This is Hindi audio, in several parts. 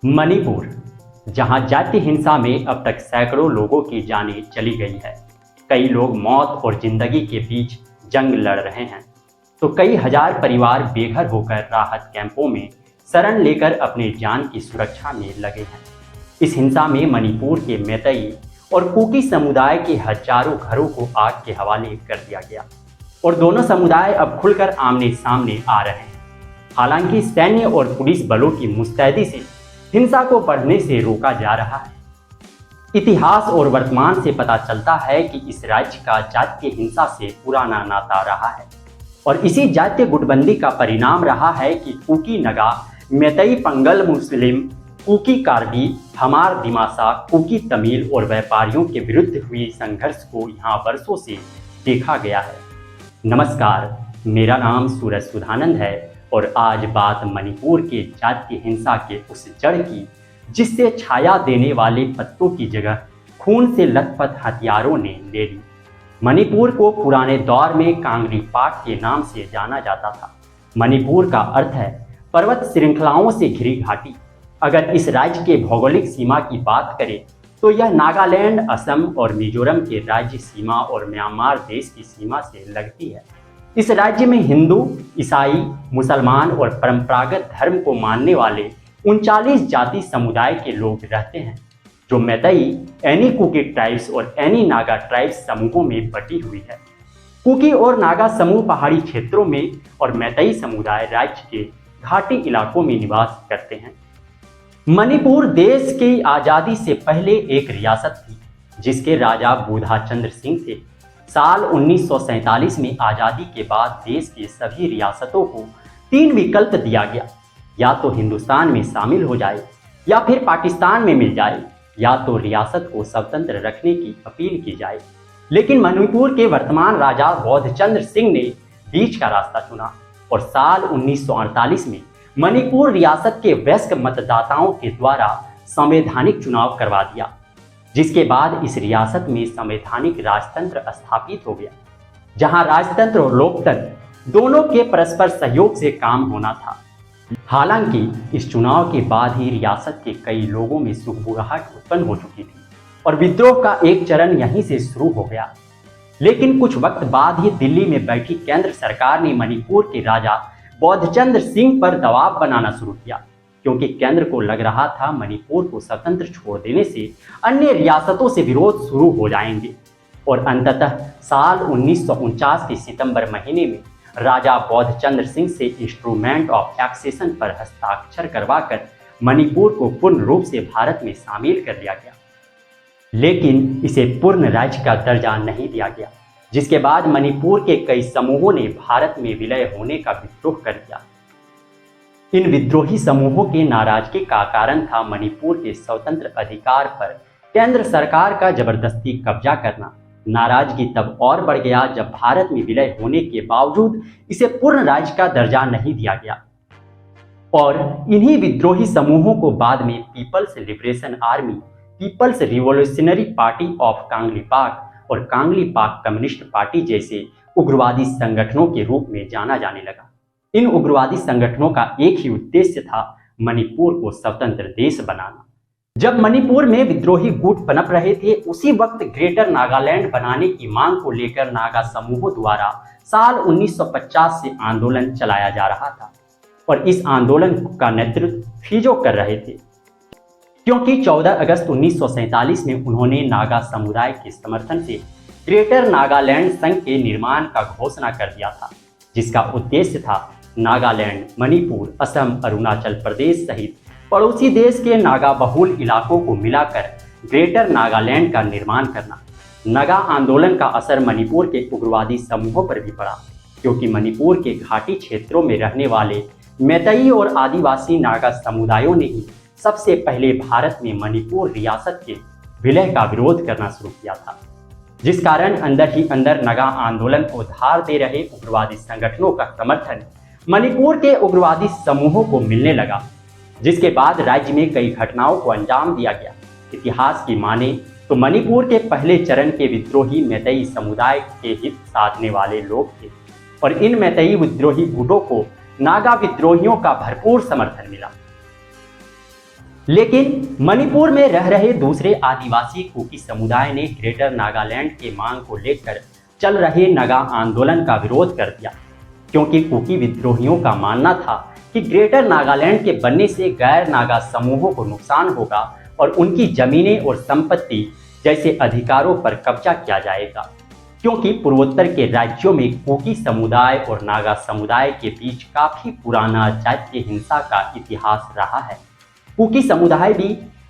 मणिपुर, जहां जातीय हिंसा में अब तक सैकड़ों लोगों की जानें चली गई है। कई लोग मौत और जिंदगी के बीच जंग लड़ रहे हैं, तो कई हजार परिवार बेघर होकर राहत कैंपों में शरण लेकर अपने जान की सुरक्षा में लगे हैं। इस हिंसा में मणिपुर के मैतेई और कुकी समुदाय के हजारों घरों को आग के हवाले कर दिया गया और दोनों समुदाय अब खुलकर आमने सामने आ रहे हैं। हालांकि सैन्य और पुलिस बलों की मुस्तैदी से हिंसा को बढ़ने से रोका जा रहा है। इतिहास और वर्तमान से पता चलता है कि इस राज्य का जातीय हिंसा से पुराना नाता रहा है और इसी जातीय गुटबंदी का परिणाम रहा है कि कुकी नगा, मैतेई पंगल मुस्लिम, कुकी कार्बी, हमार दिमासा, कुकी तमिल और व्यापारियों के विरुद्ध हुई संघर्ष को यहाँ वर्षों से देखा गया है। नमस्कार, मेरा नाम सूरज सुधानंद है और आज बात मणिपुर के जातीय हिंसा के उस जड़ की जिससे छाया देने वाले पत्तों की जगह खून से लथपथ हथियारों ने ले ली। मणिपुर को पुराने दौर में कांगरी पाक के नाम से जाना जाता था। मणिपुर का अर्थ है पर्वत श्रृंखलाओं से घिरी घाटी। अगर इस राज्य के भौगोलिक सीमा की बात करें तो यह नागालैंड, असम और मिजोरम के राज्य सीमा और म्यांमार देश की सीमा से लगती है। इस राज्य में हिंदू, ईसाई, मुसलमान और परंपरागत धर्म को मानने वाले 39 जाति समुदाय के लोग रहते हैं, जो मैतेई, एनी कुकी ट्राइब्स और एनी नागा ट्राइब्स समूहों में बटी हुई है। कुकी और नागा समूह पहाड़ी क्षेत्रों में और मैतेई समुदाय राज्य के घाटी इलाकों में निवास करते हैं। मणिपुर देश की आज़ादी से पहले एक रियासत थी, जिसके राजा बुधा चंद्र सिंह थे। साल 1947 में आज़ादी के बाद देश की सभी रियासतों को 3 विकल्प दिया गया, या तो हिंदुस्तान में शामिल हो जाए, या फिर पाकिस्तान में मिल जाए, या तो रियासत को स्वतंत्र रखने की अपील की जाए। लेकिन मणिपुर के वर्तमान राजा बोधचंद्र सिंह ने बीच का रास्ता चुना और साल 1948 में मणिपुर रियासत के वयस्क मतदाताओं के द्वारा संवैधानिक चुनाव करवा दिया, जिसके बाद इस रियासत में संवैधानिक राजतंत्र स्थापित हो गया, जहां राजतंत्र और लोकतंत्र दोनों के परस्पर सहयोग से काम होना था। हालांकि इस चुनाव के बाद ही रियासत के कई लोगों में सुगबुगाहट उत्पन्न हो चुकी थी और विद्रोह का एक चरण यहीं से शुरू हो गया। लेकिन कुछ वक्त बाद ही दिल्ली में बैठी केंद्र सरकार ने मणिपुर के राजा बोधचंद्र सिंह पर दबाव बनाना शुरू किया, क्योंकि केंद्र को लग रहा था मणिपुर को स्वतंत्र छोड़ देने से अन्य रियासतों से विरोध शुरू हो जाएंगे। और अंततः साल 1949 के सितंबर महीने में राजा बोधचंद्र सिंह से इंस्ट्रूमेंट ऑफ एक्सेशन पर हस्ताक्षर करवाकर मणिपुर को पूर्ण रूप से भारत में शामिल कर लिया गया। लेकिन इसे पूर्ण राज्य का दर्जा नहीं दिया गया, जिसके बाद मणिपुर के कई समूहों ने भारत में विलय होने का विद्रोह कर दिया। इन विद्रोही समूहों के नाराजगी का कारण था मणिपुर के स्वतंत्र अधिकार पर केंद्र सरकार का जबरदस्ती कब्जा करना। नाराजगी तब और बढ़ गया जब भारत में विलय होने के बावजूद इसे पूर्ण राज्य का दर्जा नहीं दिया गया और इन्हीं विद्रोही समूहों को बाद में people's liberation army, people's revolutionary party of Kangleipak और कांगली पाक कम्युनिस्ट पार्टी जैसे उग्रवादी संगठनों के रूप में जाना जाने लगा। इन उग्रवादी संगठनों का एक ही उद्देश्य था मणिपुर को स्वतंत्र देश बनाना। जब मणिपुर में विद्रोही गुट पनप रहे थे, उसी वक्त ग्रेटर नागालैंड बनाने की मांग को लेकर नागा समूहों द्वारा साल 1950 से आंदोलन चलाया जा रहा था और इस आंदोलन का नेतृत्व फिजो कर रहे थे, क्योंकि 14 अगस्त 1947 में उन्होंने नागा समुदाय के समर्थन से ग्रेटर नागालैंड संघ के निर्माण का घोषणा कर दिया था, जिसका उद्देश्य था नागालैंड, मणिपुर, असम, अरुणाचल प्रदेश सहित पड़ोसी देश के नागा बहुल इलाकों को मिलाकर ग्रेटर नागालैंड का निर्माण करना। नागा आंदोलन का असर मणिपुर के उग्रवादी समूहों पर भी पड़ा, क्योंकि मणिपुर के घाटी क्षेत्रों में रहने वाले मैतेई और आदिवासी नागा समुदायों ने ही सबसे पहले भारत में मणिपुर रियासत के विलय का विरोध करना शुरू किया था, जिस कारण अंदर ही अंदर नागा आंदोलन को धार दे रहे उग्रवादी संगठनों का समर्थन मणिपुर के उग्रवादी समूहों को मिलने लगा, जिसके बाद राज्य में कई घटनाओं को अंजाम दिया गया। इतिहास की माने तो मणिपुर के पहले चरण के विद्रोही मैतेई समुदाय के हित साधने वाले लोग थे और इन मैतेई विद्रोही गुटों को नागा विद्रोहियों का भरपूर समर्थन मिला। लेकिन मणिपुर में रह रहे दूसरे आदिवासी कुकी समुदाय ने ग्रेटर नागालैंड के मांग को लेकर चल रहे नगा आंदोलन का विरोध कर दिया, क्योंकि कुकी विद्रोहियों का मानना था कि ग्रेटर नागालैंड के बनने से गैर नागा समूहों को नुकसान होगा और उनकी जमीनें और संपत्ति जैसे अधिकारों पर कब्जा किया जाएगा, क्योंकि पूर्वोत्तर के राज्यों में कुकी समुदाय और नागा समुदाय के बीच काफी पुराना जातीय हिंसा का इतिहास रहा है। कुकी समुदाय भी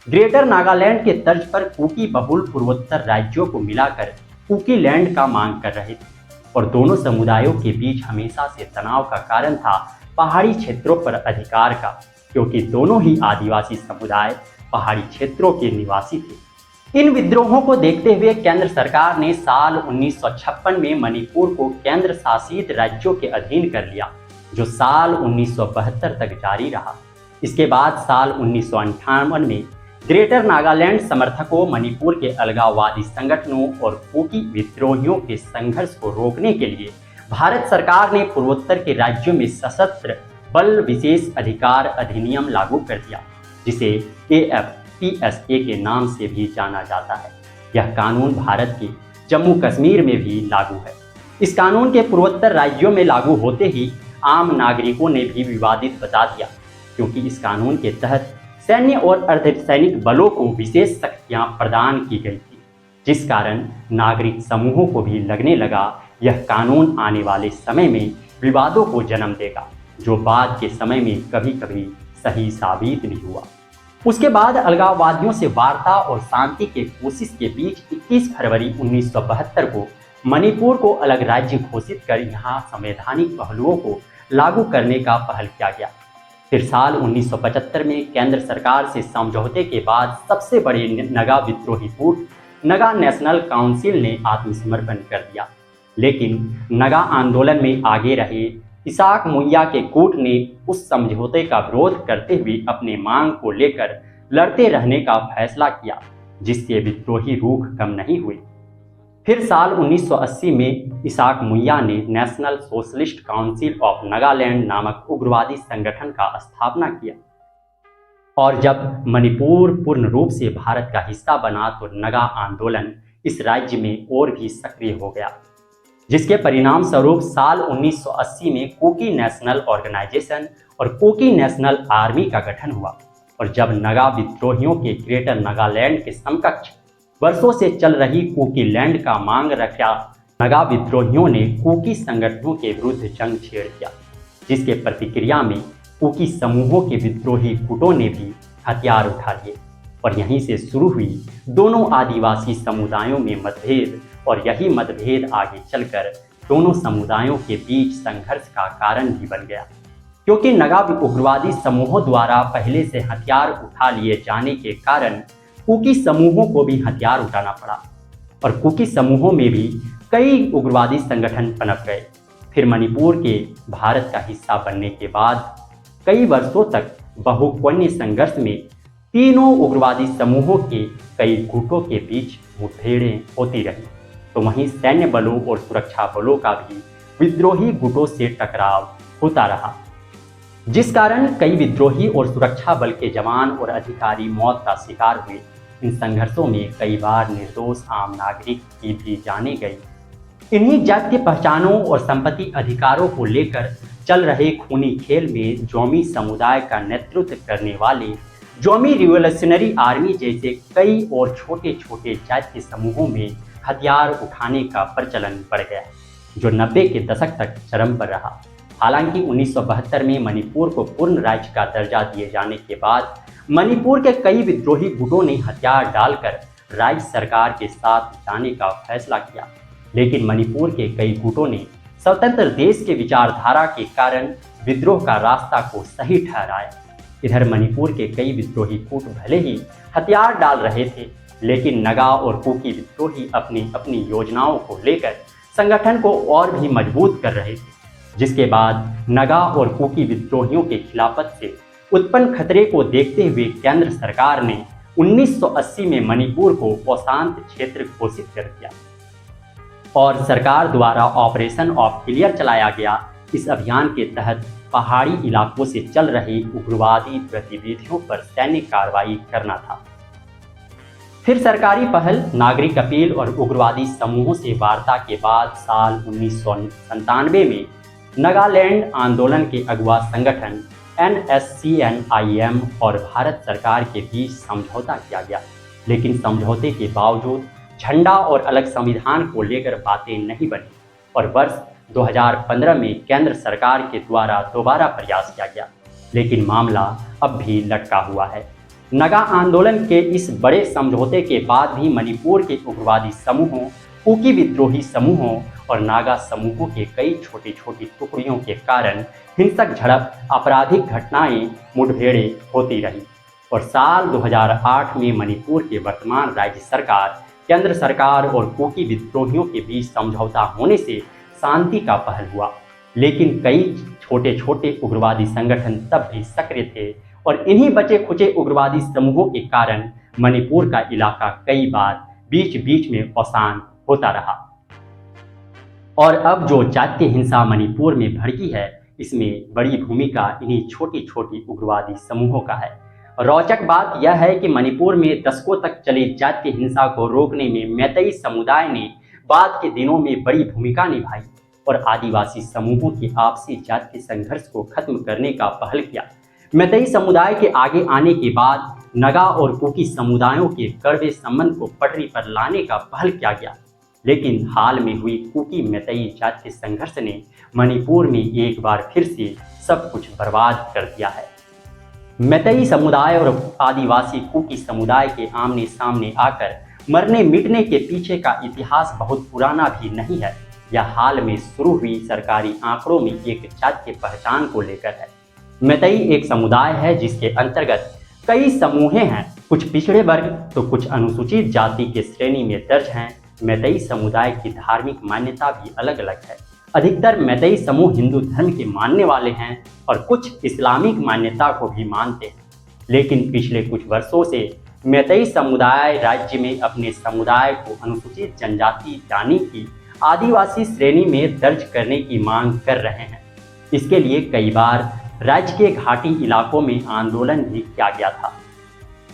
ग्रेटर नागालैंड के तर्ज पर कुकी बहुल पूर्वोत्तर राज्यों को मिलाकर कुकी लैंड का मांग कर रहे थे और दोनों समुदायों के बीच हमेशा से तनाव का कारण था पहाड़ी क्षेत्रों पर अधिकार का, क्योंकि दोनों ही आदिवासी समुदाय पहाड़ी क्षेत्रों के निवासी थे। इन विद्रोहों को देखते हुए केंद्र सरकार ने साल 1956 में मणिपुर को केंद्र शासित राज्यों के अधीन कर लिया, जो साल 1972 तक जारी रहा। इसके बाद साल 1958 में ग्रेटर नागालैंड समर्थकों, मणिपुर के अलगाववादी संगठनों और कुकी विद्रोहियों के संघर्ष को रोकने के लिए भारत सरकार ने पूर्वोत्तर के राज्यों में सशस्त्र बल विशेष अधिकार अधिनियम लागू कर दिया, जिसे AFPSA के नाम से भी जाना जाता है। यह कानून भारत के जम्मू कश्मीर में भी लागू है। इस कानून के पूर्वोत्तर राज्यों में लागू होते ही आम नागरिकों ने भी विवादित बता दिया, क्योंकि इस कानून के तहत सैन्य और अर्धसैनिक बलों को विशेष शक्तियां प्रदान की गई थी, जिस कारण नागरिक समूहों को भी लगने लगा यह कानून आने वाले समय में विवादों को जन्म देगा, जो बाद के समय में कभी कभी सही साबित भी हुआ। उसके बाद अलगाववादियों से वार्ता और शांति के कोशिश के बीच 21 फरवरी 1972 को मणिपुर को अलग राज्य घोषित कर यहाँ संवैधानिक पहलुओं को लागू करने का पहल किया गया। फिर साल 1975 में केंद्र सरकार से समझौते के बाद सबसे बड़े नगा विद्रोही गुट नगा नेशनल काउंसिल ने आत्मसमर्पण कर दिया, लेकिन नगा आंदोलन में आगे रहे इसाक मुइया के गुट ने उस समझौते का विरोध करते हुए अपने मांग को लेकर लड़ते रहने का फैसला किया, जिससे विद्रोही रूख कम नहीं हुई। फिर साल 1980 में इसाक मुइया ने national socialist council of Nagaland नामक उग्रवादी संगठन का स्थापना किया, और जब मणिपुर पूर्ण रूप से भारत का हिस्सा बना तो नगा आंदोलन इस राज्य में और भी सक्रिय हो गया, जिसके परिणाम स्वरूप साल 1980 में कुकी नेशनल ऑर्गेनाइजेशन और कुकी नेशनल आर्मी का गठन हुआ। और जब नगा विद्रोहियों के ग्रेटर नागालैंड के समकक्ष वर्षों से चल रही कुकी लैंड का मांग रखा, नगा विद्रोहियों ने कुकी संगठनों के विरुद्ध जंग छेड़ दिया, जिसके प्रतिक्रिया में कुकी समूहों के विद्रोही गुटों ने भी हथियार उठा लिए और यहीं से शुरू हुई दोनों आदिवासी समुदायों में मतभेद, और यही मतभेद आगे चलकर दोनों समुदायों के बीच संघर्ष का कारण भी बन गया, क्योंकि नगा उग्रवादी समूहों द्वारा पहले से हथियार उठा लिए जाने के कारण कुकी समूहों को भी हथियार उठाना पड़ा और कुकी समूहों में भी कई उग्रवादी संगठन पनप गए। फिर मणिपुर के भारत का हिस्सा बनने के बाद कई वर्षों तक बहुकोणीय संघर्ष में तीनों उग्रवादी समूहों के कई गुटों के बीच मुठभेड़ें होती रही, तो वहीं सैन्य बलों और सुरक्षा बलों का भी विद्रोही गुटों से टकराव होता रहा, जिस कारण कई विद्रोही और सुरक्षा बल के जवान और अधिकारी मौत का शिकार हुए। इन संघर्षों में कई बार निर्दोष आम नागरिक की भी जानें गई। इन्हीं जातीय पहचानों और संपत्ति अधिकारों को लेकर चल रहे खूनी खेल में जोमी समुदाय का नेतृत्व करने वाले जोमी रिवोल्यूशनरी आर्मी जैसे कई और छोटे छोटे जातीय समूहों में हथियार उठाने का प्रचलन बढ़ गया, जो 90 के दशक तक चरम पर रहा। हालांकि 1972 में मणिपुर को पूर्ण राज्य का दर्जा दिए जाने के बाद मणिपुर के कई विद्रोही गुटों ने हथियार डालकर राज्य सरकार के साथ जाने का फैसला किया, लेकिन मणिपुर के कई गुटों ने स्वतंत्र देश के विचारधारा के कारण विद्रोह का रास्ता को सही ठहराया। इधर मणिपुर के कई विद्रोही गुट भले ही हथियार डाल रहे थे, लेकिन नगा और कुकी विद्रोही अपनी अपनी योजनाओं को लेकर संगठन को और भी मजबूत कर रहे थे, जिसके बाद नगा और कुकी विद्रोहियों के खिलाफत से उत्पन्न खतरे को देखते हुए केंद्र सरकार ने 1980 में मणिपुर को अशांत क्षेत्र घोषित कर दिया और सरकार द्वारा ऑपरेशन ऑफ क्लियर चलाया गया, इस अभियान के तहत पहाड़ी इलाकों से चल रही उग्रवादी गतिविधियों पर सैन्य कार्रवाई करना था। फिर सरकारी पहल, नागरिक अपील और उग्रवादी समूहों से वार्ता के बाद साल 1997 में नागालैंड आंदोलन के अगुवा संगठन NSCN-IM और भारत सरकार के बीच समझौता किया गया, लेकिन समझौते के बावजूद झंडा और अलग संविधान को लेकर बातें नहीं बनी और वर्ष 2015 में केंद्र सरकार के द्वारा दोबारा प्रयास किया गया, लेकिन मामला अब भी लटका हुआ है। नगा आंदोलन के इस बड़े समझौते के बाद भी मणिपुर के उग्रवादी समूहों, कुकी विद्रोही समूहों और नागा समूहों के कई छोटी छोटी टुकड़ियों के कारण हिंसक झड़प, आपराधिक घटनाएं, मुठभेड़ें होती रही और साल 2008 में मणिपुर के वर्तमान राज्य सरकार, केंद्र सरकार और कुकी विद्रोहियों के बीच समझौता होने से शांति का पहल हुआ, लेकिन कई छोटे छोटे उग्रवादी संगठन तब भी सक्रिय थे और इन्हीं बचे खुचे उग्रवादी समूहों के कारण मणिपुर का इलाका कई बार बीच बीच में अशांत होता रहा। और अब जो जातीय हिंसा मणिपुर में भड़की है, इसमें बड़ी भूमिका इन्हीं छोटी छोटी उग्रवादी समूहों का है। रोचक बात यह है कि मणिपुर में दशकों तक चली जातीय हिंसा को रोकने में मैतेई समुदाय ने बाद के दिनों में बड़ी भूमिका निभाई और आदिवासी समूहों की आपसी जातीय संघर्ष को खत्म करने का पहल किया। मैतेई समुदाय के आगे आने के बाद नगा और कुकी समुदायों के कड़वे संबंध को पटरी पर लाने का पहल किया गया, लेकिन हाल में हुई कुकी मैतेई जातीय संघर्ष ने मणिपुर में एक बार फिर से सब कुछ बर्बाद कर दिया है। मैतेई समुदाय और आदिवासी कुकी समुदाय के आमने सामने आकर मरने मिटने के पीछे का इतिहास बहुत पुराना भी नहीं है। यह हाल में शुरू हुई सरकारी आंकड़ों में एक जातीय पहचान को लेकर है। मैतेई एक समुदाय है जिसके अंतर्गत कई समूह हैं, कुछ पिछड़े वर्ग तो कुछ अनुसूचित जाति के श्रेणी में दर्ज हैं। मैतेई समुदाय की धार्मिक मान्यता भी अलग अलग है। अधिकतर मैतेई समूह हिंदू धर्म के मानने वाले हैं और कुछ इस्लामिक मान्यता को भी मानते हैं, लेकिन पिछले कुछ वर्षों से मैतेई समुदाय राज्य में अपने समुदाय को अनुसूचित जनजाति यानी कि आदिवासी श्रेणी में दर्ज करने की मांग कर रहे हैं। इसके लिए कई बार राज्य के घाटी इलाकों में आंदोलन भी किया गया था।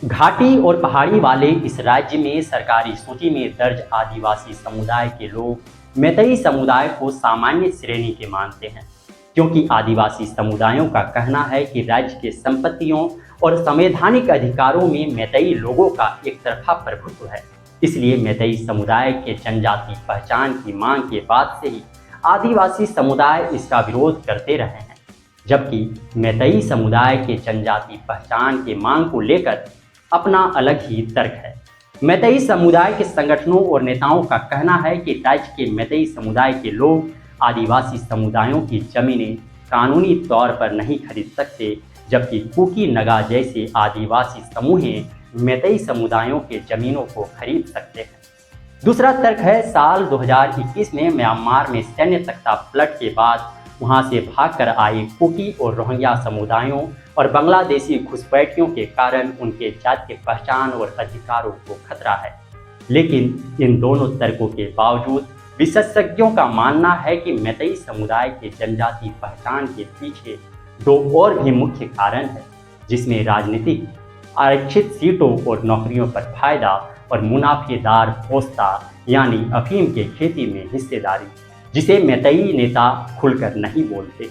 घाटी और पहाड़ी वाले इस राज्य में सरकारी सूची में दर्ज आदिवासी समुदाय के लोग मैतेई समुदाय को सामान्य श्रेणी के मानते हैं, क्योंकि आदिवासी समुदायों का कहना है कि राज्य के संपत्तियों और संवैधानिक अधिकारों में मैतेई लोगों का एक तरफा प्रभुत्व है। इसलिए मैतेई समुदाय के जनजाति पहचान की मांग के बाद से ही आदिवासी समुदाय इसका विरोध करते रहे हैं, जबकि मैतेई समुदाय के जनजाति पहचान के मांग को लेकर अपना अलग ही तर्क है। मैतेई समुदाय के संगठनों और नेताओं का कहना है कि राज्य के मैतेई समुदाय के लोग आदिवासी समुदायों की जमीनें कानूनी तौर पर नहीं खरीद सकते, जबकि कुकी नगा जैसे आदिवासी समूह मैतेई समुदायों के जमीनों को खरीद सकते हैं। दूसरा तर्क है, साल 2021 में म्यांमार में सैन्य तख्ता पलट के बाद वहां से भागकर आए कुकी और रोहिंग्या समुदायों और बांग्लादेशी घुसपैठियों के कारण उनके जातीय पहचान और अधिकारों को खतरा है। लेकिन इन दोनों तर्कों के बावजूद विशेषज्ञों का मानना है कि मैतेई समुदाय के जनजाति पहचान के पीछे दो और भी मुख्य कारण हैं, जिसमें राजनीतिक, आरक्षित सीटों और नौकरियों पर फायदा और मुनाफेदार पोस्ता यानी अफीम के खेती में हिस्सेदारी, जिसे मैतेई नेता खुलकर नहीं बोलते,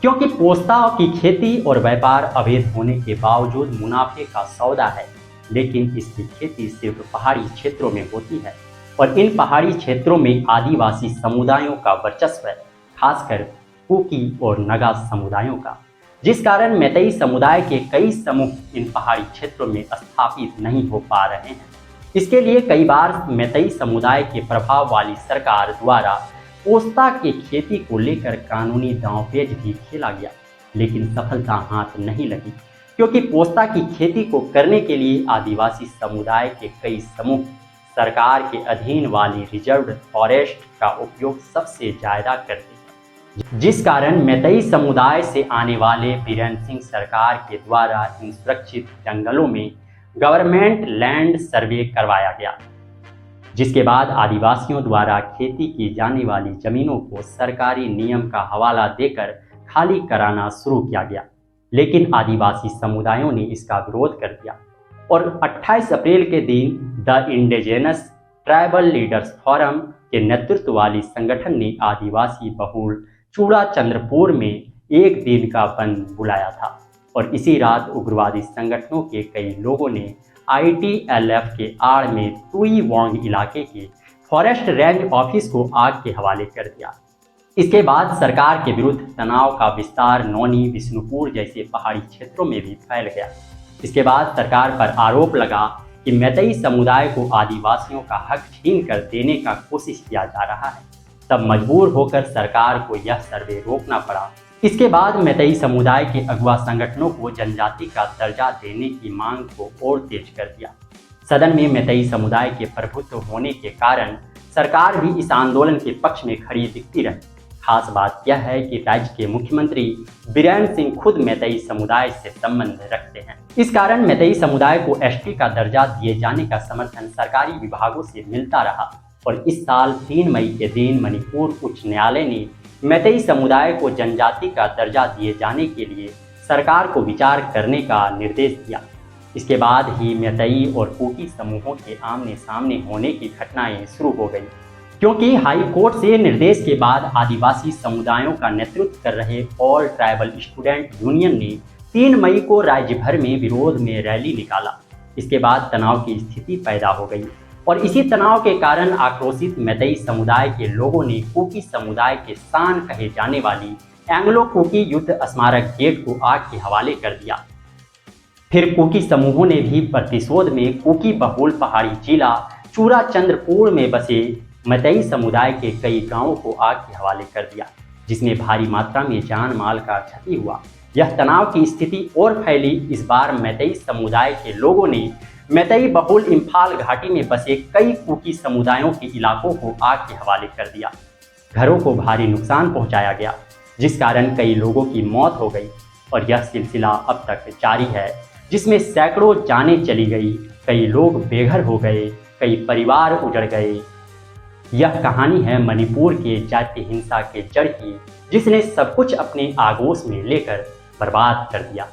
क्योंकि पोस्ता की खेती और व्यापार अवैध होने के बावजूद मुनाफे का सौदा है, लेकिन इसकी खेती सिर्फ पहाड़ी क्षेत्रों में होती है और इन पहाड़ी क्षेत्रों में आदिवासी समुदायों का वर्चस्व है, खासकर कुकी और नगा समुदायों का, जिस कारण मैतेई समुदाय के कई समूह इन पहाड़ी क्षेत्रों में स्थापित नहीं हो पा रहे हैं। इसके लिए कई बार मैतेई समुदाय के प्रभाव वाली सरकार द्वारा पोस्ता के खेती को लेकर कानूनी दांवपेच भी खेला गया, लेकिन सफलता हाथ नहीं लगी, क्योंकि पोस्ता की खेती को करने के लिए आदिवासी समुदाय के कई समूह सरकार के अधीन वाली रिजर्व्ड फॉरेस्ट का उपयोग सबसे ज्यादा करते हैं, जिस कारण मैतेई समुदाय से आने वाले बीरेन सिंह सरकार के द्वारा इन सुरक्षित जंगलों में गवर्नमेंट लैंड सर्वे करवाया गया, जिसके बाद आदिवासियों द्वारा खेती की जाने वाली जमीनों को सरकारी नियम का हवाला देकर खाली कराना शुरू किया गया। लेकिन आदिवासी समुदायों ने इसका विरोध कर दिया और 28 अप्रैल के दिन the indigenous tribal leaders forum के नेतृत्व वाली संगठन ने आदिवासी बहुल चूड़ा चंद्रपुर में एक दिन का बंद बुलाया था और इसी रात उग्रवादी संगठनों के कई लोगों ने ITLF के आड़ में तुई वांग इलाके के फॉरेस्ट रेंज ऑफिस को आग के हवाले कर दिया। इसके बाद सरकार के विरुद्ध तनाव का विस्तार नौनी, विष्णुपुर जैसे पहाड़ी क्षेत्रों में भी फैल गया। इसके बाद सरकार पर आरोप लगा कि मैतेई समुदाय को आदिवासियों का हक छीन कर देने का कोशिश किया जा रहा है। तब मजबूर होकर सरकार को यह सर्वे रोकना पड़ा। इसके बाद मैतेई समुदाय के अगवा संगठनों को जनजाति का दर्जा देने की मांग को और तेज कर दिया। सदन में मैतेई समुदाय के प्रभुत्व होने के कारण सरकार भी इस आंदोलन के पक्ष में खड़ी दिखती रही। खास बात यह है कि राज्य के मुख्यमंत्री बीरेन सिंह खुद मैतेई समुदाय से संबंध रखते हैं। इस कारण मैतेई समुदाय को ST का दर्जा दिए जाने का समर्थन सरकारी विभागों से मिलता रहा और इस साल 3 मई के दिन मणिपुर उच्च न्यायालय ने मैतेई समुदाय को जनजाति का दर्जा दिए जाने के लिए सरकार को विचार करने का निर्देश दिया। इसके बाद ही मैतेई और कुकी समूहों के आमने सामने होने की घटनाएं शुरू हो गई, क्योंकि हाई कोर्ट से निर्देश के बाद आदिवासी समुदायों का नेतृत्व कर रहे ऑल ट्राइबल स्टूडेंट यूनियन ने 3 मई को राज्य भर में विरोध में रैली निकाला। इसके बाद तनाव की स्थिति पैदा हो गई और इसी तनाव के कारण आक्रोशित मैतेई समुदाय के लोगों ने कुकी समुदाय के शान कहे जाने वाली एंग्लो कुकी युद्ध स्मारक गेट को आग के हवाले कर दिया। फिर कुकी समूहों ने भी प्रतिशोध में कुकी बहुल पहाड़ी जिला चूड़ा चंद्रपुर में बसे मैतेई समुदाय के कई गांवों को आग के हवाले कर दिया, जिसमें भारी मात्रा में जान माल का क्षति हुआ। यह तनाव की स्थिति और फैली। इस बार मैतेई समुदाय के लोगों ने मैतेई बहुल इम्फाल घाटी में बसे कई कुकी समुदायों के इलाकों को आग के हवाले कर दिया। घरों को भारी नुकसान पहुंचाया गया, जिस कारण कई लोगों की मौत हो गई और यह सिलसिला अब तक जारी है, जिसमें सैकड़ों जानें चली गई, कई लोग बेघर हो गए, कई परिवार उजड़ गए। यह कहानी है मणिपुर के जातीय हिंसा के जड़ की, जिसने सब कुछ अपने आगोश में लेकर बर्बाद कर दिया।